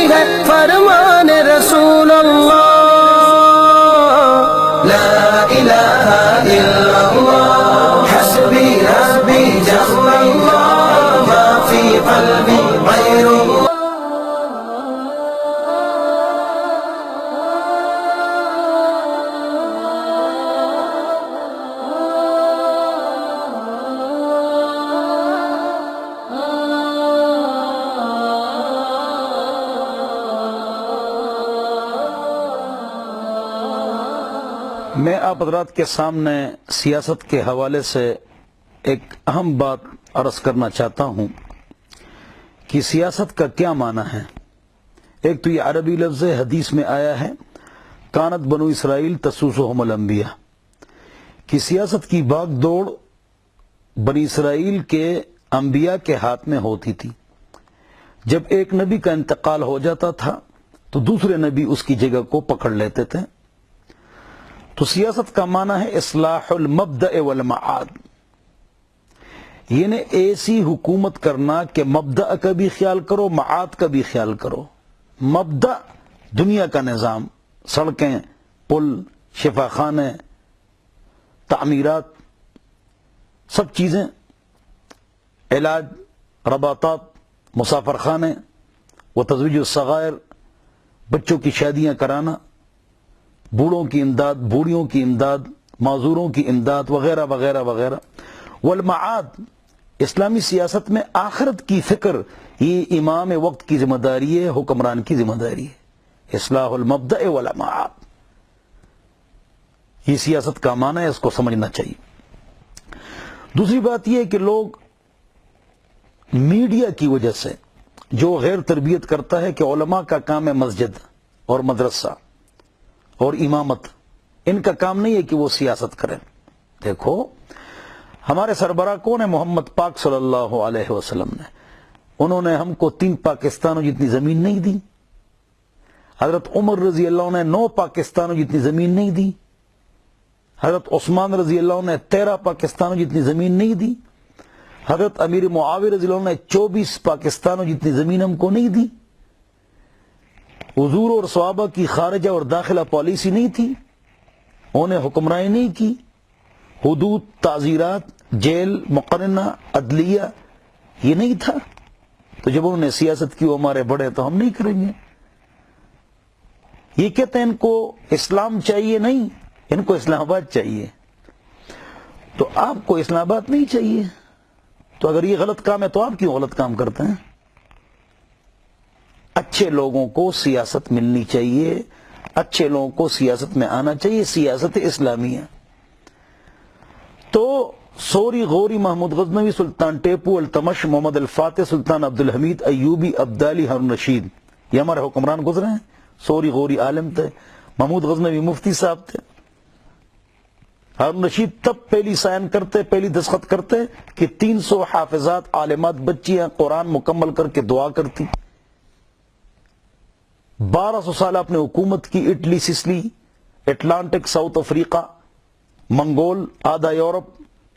کوئی ہے فرمان رسول اللہ، لا الہ الا اللہ، حسبی ربی جل اللہ، ما فی قلبی غیر اللہ۔ میں آپ حضرات کے سامنے سیاست کے حوالے سے ایک اہم بات عرض کرنا چاہتا ہوں کہ سیاست کا کیا معنی ہے۔ ایک تو یہ عربی لفظ حدیث میں آیا ہے، کانت بنو اسرائیل تسوسہم الانبیاء، کہ سیاست کی بھاگ دوڑ بنی اسرائیل کے انبیاء کے ہاتھ میں ہوتی تھی۔ جب ایک نبی کا انتقال ہو جاتا تھا تو دوسرے نبی اس کی جگہ کو پکڑ لیتے تھے۔ تو سیاست کا معنی ہے اصلاح المبدأ والمعاد، یعنی ایسی حکومت کرنا کہ مبدأ کا بھی خیال کرو، معاد کا بھی خیال کرو۔ مبدأ دنیا کا نظام، سڑکیں، پل، شفا خانے، تعمیرات، سب چیزیں، علاج، رباطات، مسافر خانے، و تزویج الصغائر، بچوں کی شادیاں کرانا، بوڑھوں کی امداد، بوڑھیوں کی امداد، معذوروں کی امداد، وغیرہ وغیرہ وغیرہ۔ والمعاد، اسلامی سیاست میں آخرت کی فکر، یہ امام وقت کی ذمہ داری ہے، حکمران کی ذمہ داری ہے۔ اصلاح المبدأ والمعاد، یہ سیاست کا معنی ہے، اس کو سمجھنا چاہیے۔ دوسری بات یہ ہے کہ لوگ میڈیا کی وجہ سے جو غیر تربیت کرتا ہے کہ علماء کا کام ہے مسجد اور مدرسہ اور امامت، ان کا کام نہیں ہے کہ وہ سیاست کریں۔ دیکھو ہمارے سربراہ کون ہے؟ محمد پاک صلی اللہ علیہ وسلم نے، انہوں نے ہم کو 3 پاکستانوں جتنی زمین نہیں دی۔ حضرت عمر رضی اللہ عنہ نے 9 پاکستانوں جتنی زمین نہیں دی۔ حضرت عثمان رضی اللہ عنہ نے 13 پاکستانوں جتنی زمین نہیں دی۔ حضرت امیر معاویہ رضی اللہ عنہ نے 24 پاکستانوں جتنی زمین ہم کو نہیں دی۔ حضور اور صحابہ کی خارجہ اور داخلہ پالیسی نہیں تھی، انہوں نے حکمرانی نہیں کی، حدود، تعزیرات، جیل، مقننہ، عدلیہ، یہ نہیں تھا۔ تو جب انہوں نے سیاست کی، وہ ہمارے بڑے، تو ہم نہیں کریں گے۔ یہ کہتے ہیں ان کو اسلام چاہیے، نہیں، ان کو اسلام آباد چاہیے۔ تو آپ کو اسلام آباد نہیں چاہیے، تو اگر یہ غلط کام ہے تو آپ کیوں غلط کام کرتے ہیں؟ اچھے لوگوں کو سیاست ملنی چاہیے، اچھے لوگوں کو سیاست میں آنا چاہیے، سیاست اسلامیہ۔ تو سوری، غوری، محمود غزنوی، سلطان ٹیپو، التمش، محمد الفاتح، سلطان عبد الحمید ایوبی، عبدالی، ہارون رشید، یہ ہمارے حکمران گزرے ہیں۔ سوری غوری عالم تھے، محمود غزنوی مفتی صاحب تھے، ہارون رشید تب پہلی سائن کرتے، پہلی دستخط کرتے کہ 300 حافظات، عالمات بچیاں قرآن مکمل کر کے دعا کرتی۔ 1200 سال اپنے حکومت کی، Italy, Sicily, Atlantic, South Africa, Mongol, آدھا یورپ،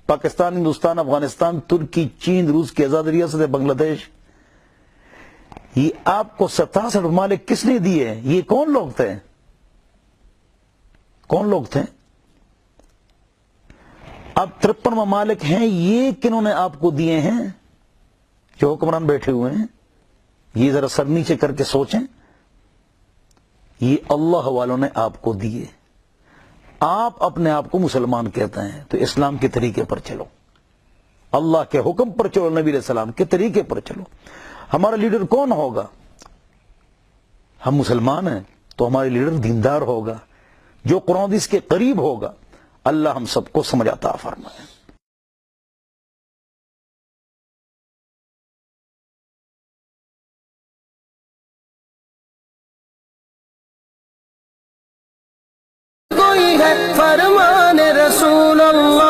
پاکستان، ہندوستان، افغانستان، ترکی، چین، روس کی آزاد ریاست بنگلہ دیش، یہ آپ کو 67 ممالک کس نے دیے؟ یہ کون لوگ تھے؟ کون لوگ تھے؟ اب 53 ممالک ہیں، یہ کنہوں نے آپ کو دیے ہیں؟ جو حکمران بیٹھے ہوئے ہیں، یہ ذرا سر نیچے کر کے سوچیں، یہ اللہ والوں نے آپ کو دیے۔ آپ اپنے آپ کو مسلمان کہتے ہیں، تو اسلام کے طریقے پر چلو، اللہ کے حکم پر چلو، نبی علیہ السلام کے طریقے پر چلو۔ ہمارا لیڈر کون ہوگا؟ ہم مسلمان ہیں تو ہمارے لیڈر دیندار ہوگا، جو قرآن حدیث کے قریب ہوگا۔ اللہ ہم سب کو سمجھ عطا فرمائے۔ کوئی ہے فرمان رسول اللہ،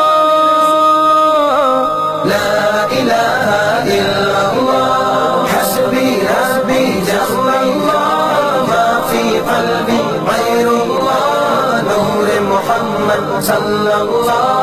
لا الہ الا اللہ، حسبی ربی جل اللہ، ما فی قلبی غیر اللہ، نور محمد صلی اللہ